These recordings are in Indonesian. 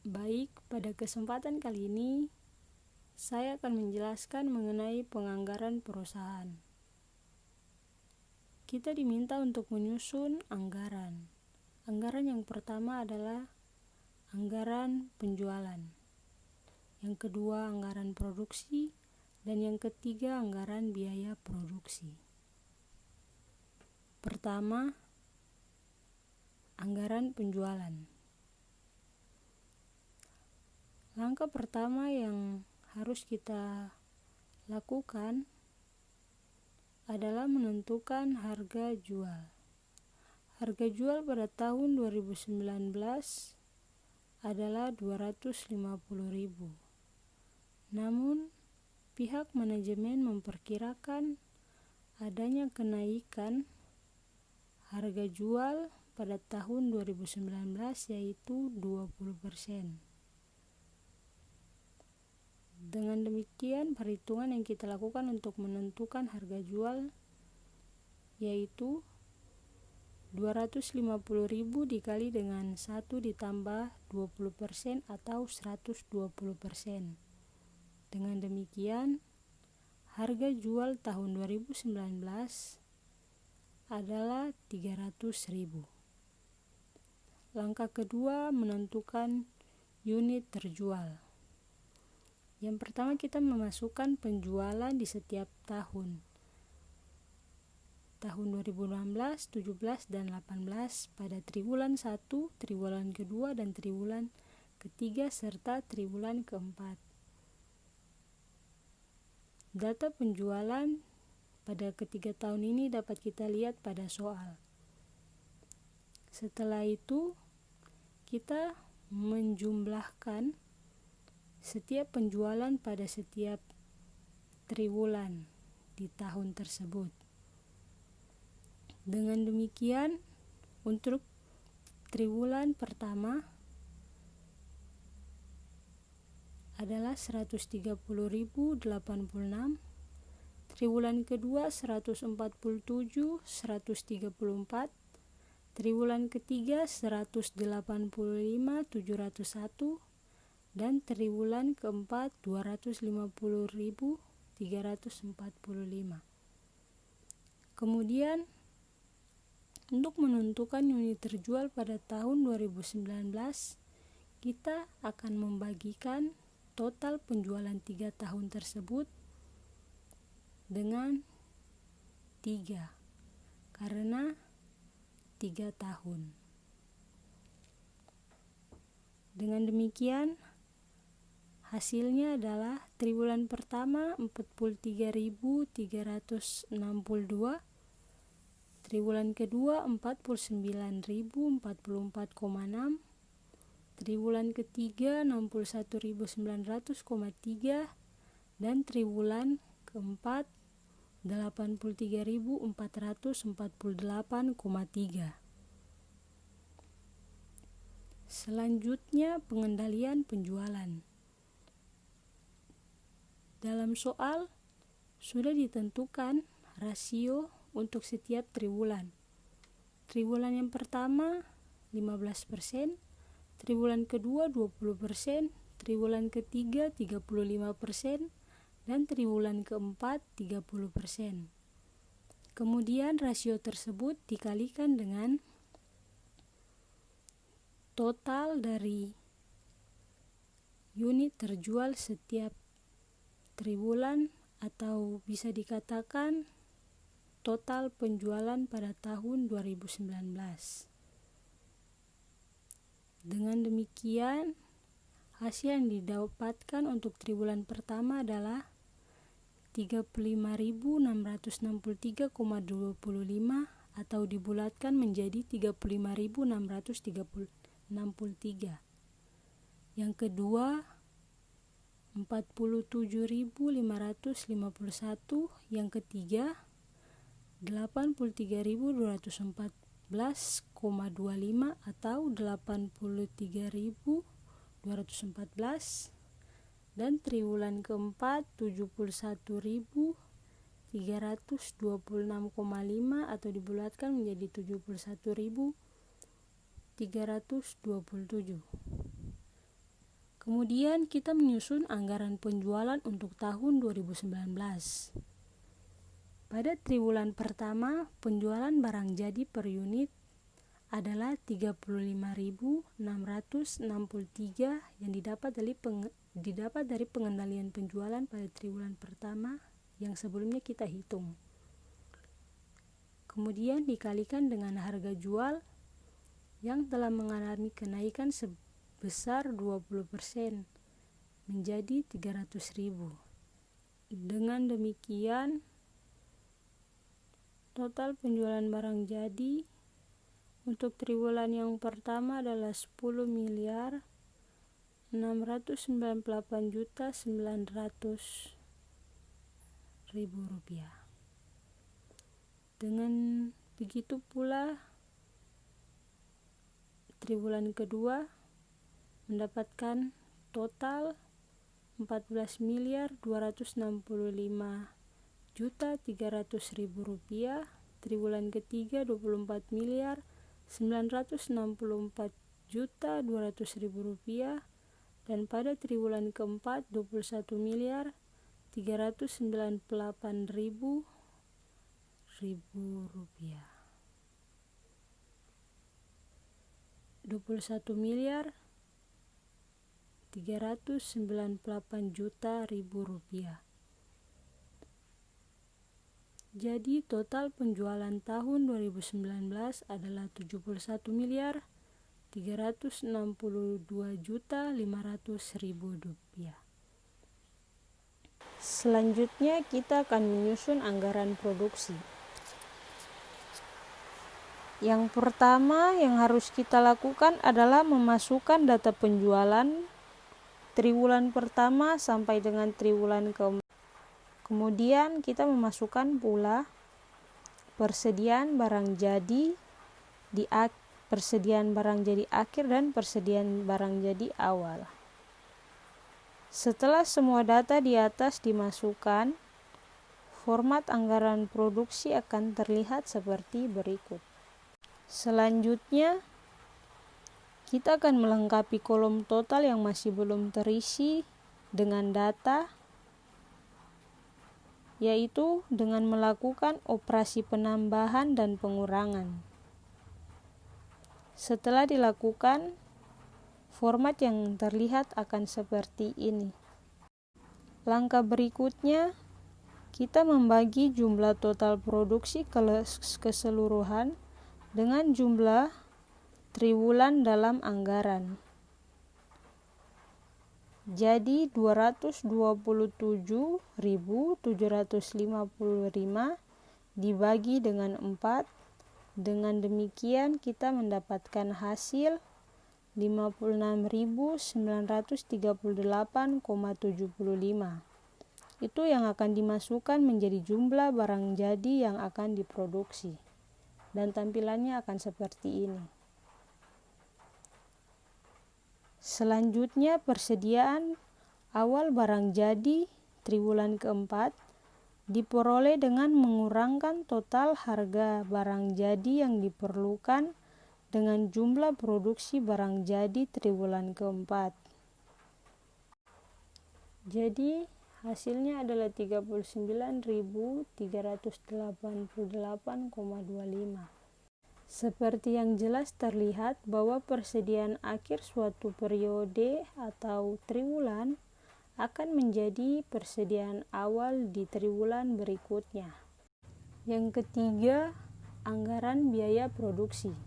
Baik, pada kesempatan kali ini saya akan menjelaskan mengenai penganggaran perusahaan. Kita diminta untuk menyusun anggaran. Anggaran yang pertama adalah anggaran penjualan. Yang kedua, anggaran produksi, dan yang ketiga, anggaran biaya produksi. Pertama, anggaran penjualan. Langkah pertama yang harus kita lakukan adalah menentukan harga jual. Harga jual pada tahun 2019 adalah 250.000. Namun, pihak manajemen memperkirakan adanya kenaikan harga jual pada tahun 2019 yaitu 20%. Dengan demikian, perhitungan yang kita lakukan untuk menentukan harga jual yaitu 250.000 dikali dengan 1 ditambah 20% atau 120%. Dengan demikian, harga jual tahun 2019 adalah 300.000. Langkah kedua, menentukan unit terjual. Yang pertama, kita memasukkan penjualan di setiap tahun. Tahun 2016, 17, dan 18 pada triwulan 1, triwulan kedua, dan triwulan ketiga serta triwulan keempat. Data penjualan pada ketiga tahun ini dapat kita lihat pada soal. Setelah itu, kita menjumlahkan setiap penjualan pada setiap triwulan di tahun tersebut. Dengan demikian, untuk triwulan pertama adalah 130.086, triwulan kedua 147.134, triwulan ketiga 185.701, dan triwulan keempat 250.345. Kemudian, untuk menentukan unit terjual pada tahun 2019, kita akan membagikan total penjualan 3 tahun tersebut dengan 3, karena 3 tahun. Dengan demikian, hasilnya adalah triwulan pertama 43.362, triwulan kedua 49.044,6, triwulan ketiga 61.900,3, dan triwulan keempat 83.448,3. Selanjutnya, pengendalian penjualan. Dalam soal sudah ditentukan rasio untuk setiap triwulan. Triwulan yang pertama 15%, triwulan kedua 20%, triwulan ketiga 35%, dan triwulan keempat 30%. Kemudian rasio tersebut dikalikan dengan total dari unit terjual setiap triwulan, atau bisa dikatakan total penjualan pada tahun 2019. Dengan demikian, hasil yang didapatkan untuk triwulan pertama adalah 35.663,25 atau dibulatkan menjadi 35.663. Yang kedua 47.551, yang ketiga 83.214,25 atau 83.214, dan triwulan keempat 71.326,5 atau dibulatkan menjadi 71.327. Kemudian kita menyusun anggaran penjualan untuk tahun 2019. Pada triwulan pertama, penjualan barang jadi per unit adalah 35.663 yang didapat dari pengendalian penjualan pada triwulan pertama yang sebelumnya kita hitung. Kemudian dikalikan dengan harga jual yang telah mengalami kenaikan sebesar 20% menjadi 300.000. Dengan demikian, total penjualan barang jadi untuk triwulan yang pertama adalah 10.698.900.000 rupiah. Dengan begitu pula triwulan kedua mendapatkan total 14.265.300.000 rupiah, triwulan ketiga 24.964.200.000 rupiah, dan pada triwulan keempat 21.398.000 rupiah. 21.398.000 rupiah. Jadi total penjualan tahun 2019 adalah 71.362.500.000 rupiah. Selanjutnya kita akan menyusun anggaran produksi. Yang pertama yang harus kita lakukan adalah memasukkan data penjualan triwulan pertama sampai dengan triwulan keempat. Kemudian kita memasukkan pula persediaan barang jadi persediaan barang jadi akhir dan persediaan barang jadi awal. Setelah semua data di atas dimasukkan, format anggaran produksi akan terlihat seperti berikut. Selanjutnya, kita akan melengkapi kolom total yang masih belum terisi dengan data, yaitu dengan melakukan operasi penambahan dan pengurangan. Setelah dilakukan, format yang terlihat akan seperti ini. Langkah berikutnya, kita membagi jumlah total produksi keseluruhan dengan jumlah triwulan dalam anggaran. Jadi 227.755 dibagi dengan 4. Dengan demikian kita mendapatkan hasil 56.938,75. Itu yang akan dimasukkan menjadi jumlah barang jadi yang akan diproduksi. Dan tampilannya akan seperti ini. Selanjutnya persediaan awal barang jadi triwulan keempat diperoleh dengan mengurangkan total harga barang jadi yang diperlukan dengan jumlah produksi barang jadi triwulan keempat. Jadi hasilnya adalah 39.388,25. Seperti yang jelas terlihat bahwa persediaan akhir suatu periode atau triwulan akan menjadi persediaan awal di triwulan berikutnya. Yang ketiga, anggaran biaya produksi.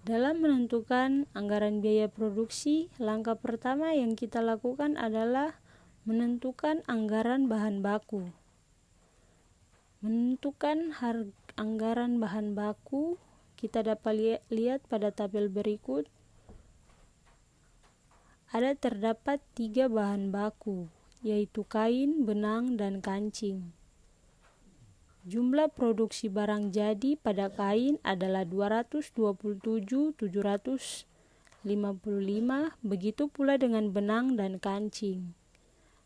Dalam menentukan anggaran biaya produksi, langkah pertama yang kita lakukan adalah menentukan anggaran bahan baku. Menentukan anggaran bahan baku, kita dapat lihat pada tabel berikut. Terdapat 3 bahan baku, yaitu kain, benang, dan kancing. Jumlah produksi barang jadi pada kain adalah 227.755, begitu pula dengan benang dan kancing.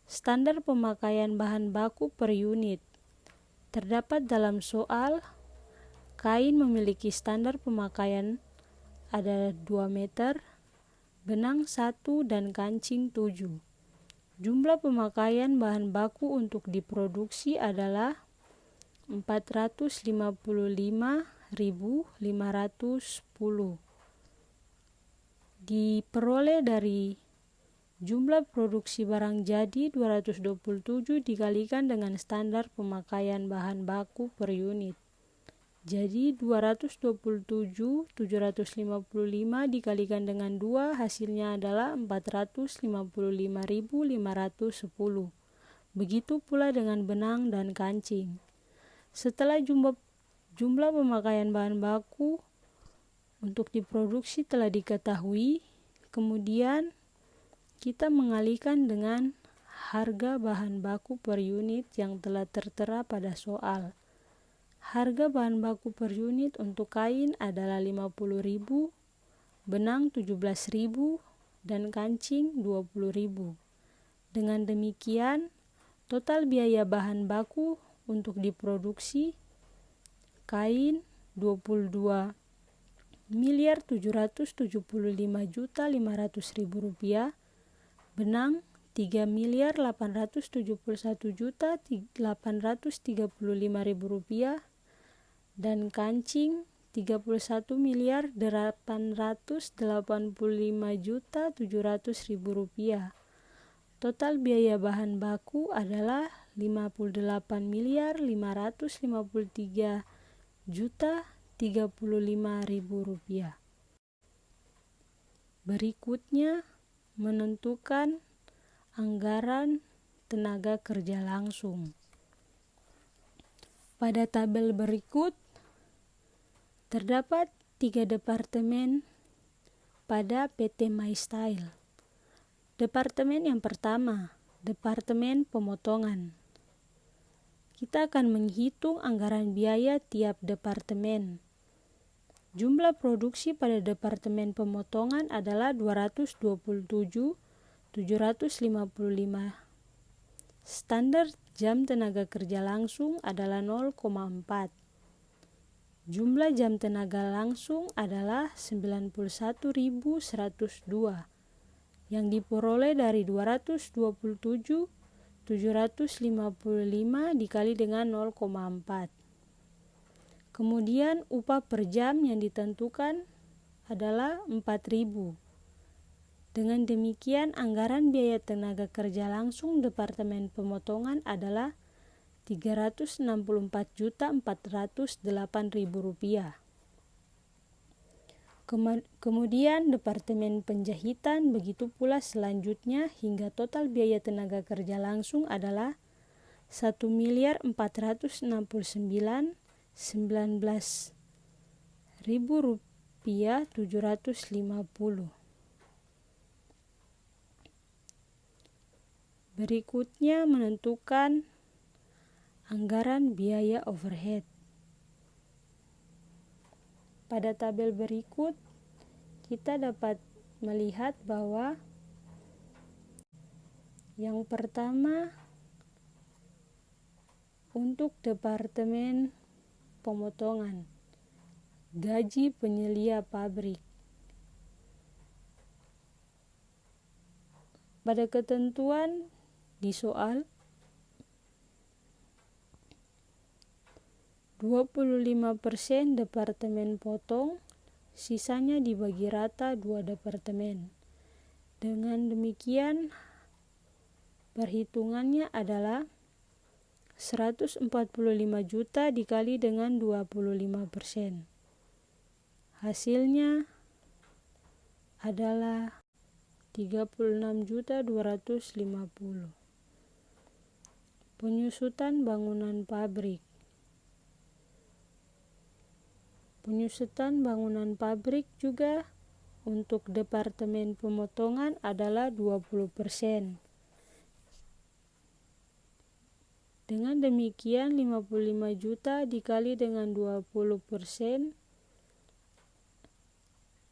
Standar pemakaian bahan baku per unit terdapat dalam soal. Kain memiliki standar pemakaian ada 2 meter, benang 1 dan kancing 7. Jumlah pemakaian bahan baku untuk diproduksi adalah 455.510. Diperoleh dari jumlah produksi barang jadi 227 dikalikan dengan standar pemakaian bahan baku per unit. Jadi 227.755 dikalikan dengan 2 hasilnya adalah 455.510. Begitu pula dengan benang dan kancing. Setelah jumlah pemakaian bahan baku untuk diproduksi telah diketahui, kemudian kita mengalihkan dengan harga bahan baku per unit yang telah tertera pada soal. Harga bahan baku per unit untuk kain adalah 50.000, benang 17.000, dan kancing 20.000. Dengan demikian, total biaya bahan baku untuk diproduksi kain 22.775.500.000 rupiah, benang 3.871.835.000 rupiah, dan kancing 31.885.700.000 rupiah. Total biaya bahan baku adalah 58.553.035.000 rupiah. Berikutnya, menentukan anggaran tenaga kerja langsung. Pada tabel berikut, terdapat 3 departemen pada PT MyStyle. Departemen yang pertama, Departemen Pemotongan. Kita akan menghitung anggaran biaya tiap departemen. Jumlah produksi pada Departemen Pemotongan adalah 227.755. Standar jam tenaga kerja langsung adalah 0,4. Jumlah jam tenaga langsung adalah 91.102 yang diperoleh dari 227.755 dikali dengan 0,4. Kemudian upah per jam yang ditentukan adalah 4.000. Dengan demikian, anggaran biaya tenaga kerja langsung Departemen Pemotongan adalah Rp364.408.000. Kemudian Departemen Penjahitan, begitu pula selanjutnya, hingga total biaya tenaga kerja langsung adalah Rp1.469.750. Berikutnya menentukan anggaran biaya overhead. Pada tabel berikut, kita dapat melihat bahwa yang pertama, untuk Departemen Pemotongan, gaji penyelia pabrik. Pada ketentuan di soal, 25% departemen potong, sisanya dibagi rata 2 departemen. Dengan demikian, perhitungannya adalah 145 juta dikali dengan 25%. Hasilnya adalah 36.250. Penyusutan bangunan pabrik. Penyusutan bangunan pabrik juga untuk Departemen Pemotongan adalah 20%. Dengan demikian 55 juta dikali dengan 20%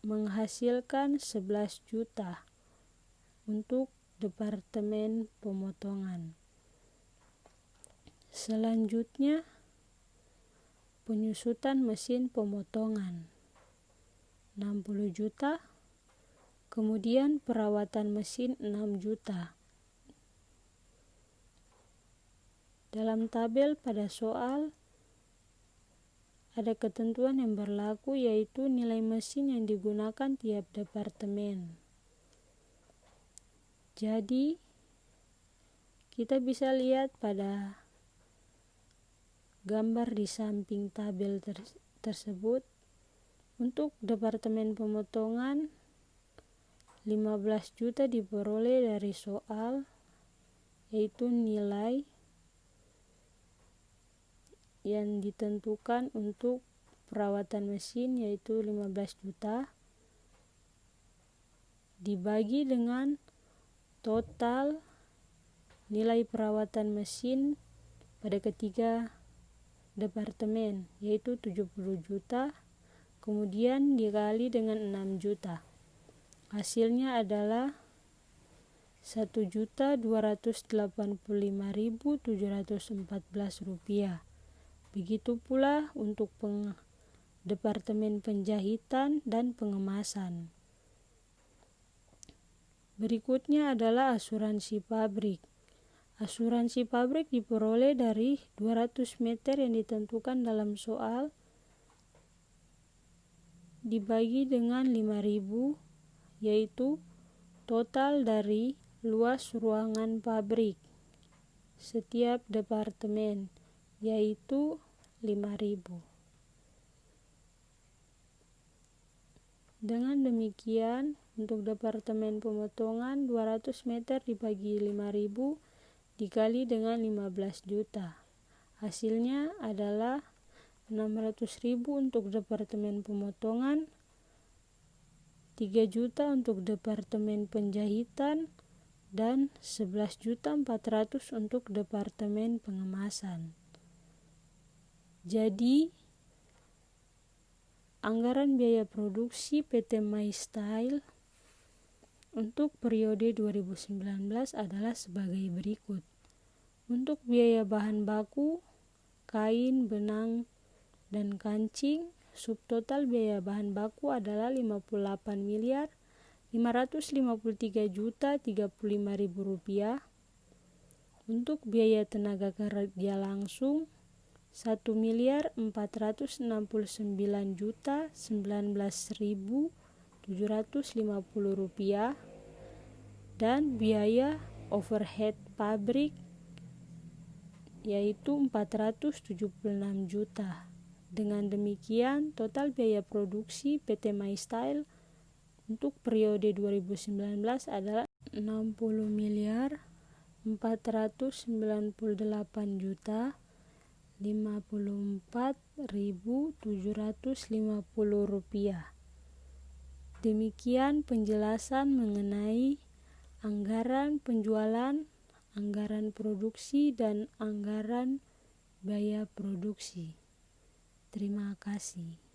menghasilkan 11 juta untuk Departemen Pemotongan. Selanjutnya, penyusutan mesin pemotongan 60 juta, Kemudian perawatan mesin 6 juta. Dalam tabel pada soal ada ketentuan yang berlaku, yaitu nilai mesin yang digunakan tiap departemen. Jadi kita bisa lihat pada gambar di samping tabel tersebut. Untuk departemen pemotongan 15 juta diperoleh dari soal, yaitu nilai yang ditentukan untuk perawatan mesin, yaitu 15 juta dibagi dengan total nilai perawatan mesin pada ketiga departemen, yaitu 70 juta, kemudian dikali dengan 6 juta. Hasilnya adalah 1.285.714 rupiah. Begitu pula untuk departemen penjahitan dan pengemasan. Berikutnya adalah asuransi pabrik. Asuransi pabrik diperoleh dari 200 meter yang ditentukan dalam soal dibagi dengan 5.000, yaitu total dari luas ruangan pabrik setiap departemen, yaitu 5.000. Dengan demikian, untuk departemen pemotongan 200 meter dibagi 5.000 dikali dengan 15 juta. Hasilnya adalah 600.000 untuk departemen pemotongan, 3 juta untuk departemen penjahitan, dan 11.400.000 untuk departemen pengemasan. Jadi, anggaran biaya produksi PT MyStyle untuk periode 2019 adalah sebagai berikut. Untuk biaya bahan baku, kain, benang, dan kancing, subtotal biaya bahan baku adalah 58.553.035.000 rupiah. Untuk biaya tenaga kerja langsung 1.469.019.750 rupiah, dan biaya overhead pabrik yaitu 476 juta. Dengan demikian, total biaya produksi PT MyStyle untuk periode 2019 adalah 60.454.750 rupiah. Demikian penjelasan mengenai anggaran penjualan, anggaran produksi, dan anggaran biaya produksi. Terima kasih.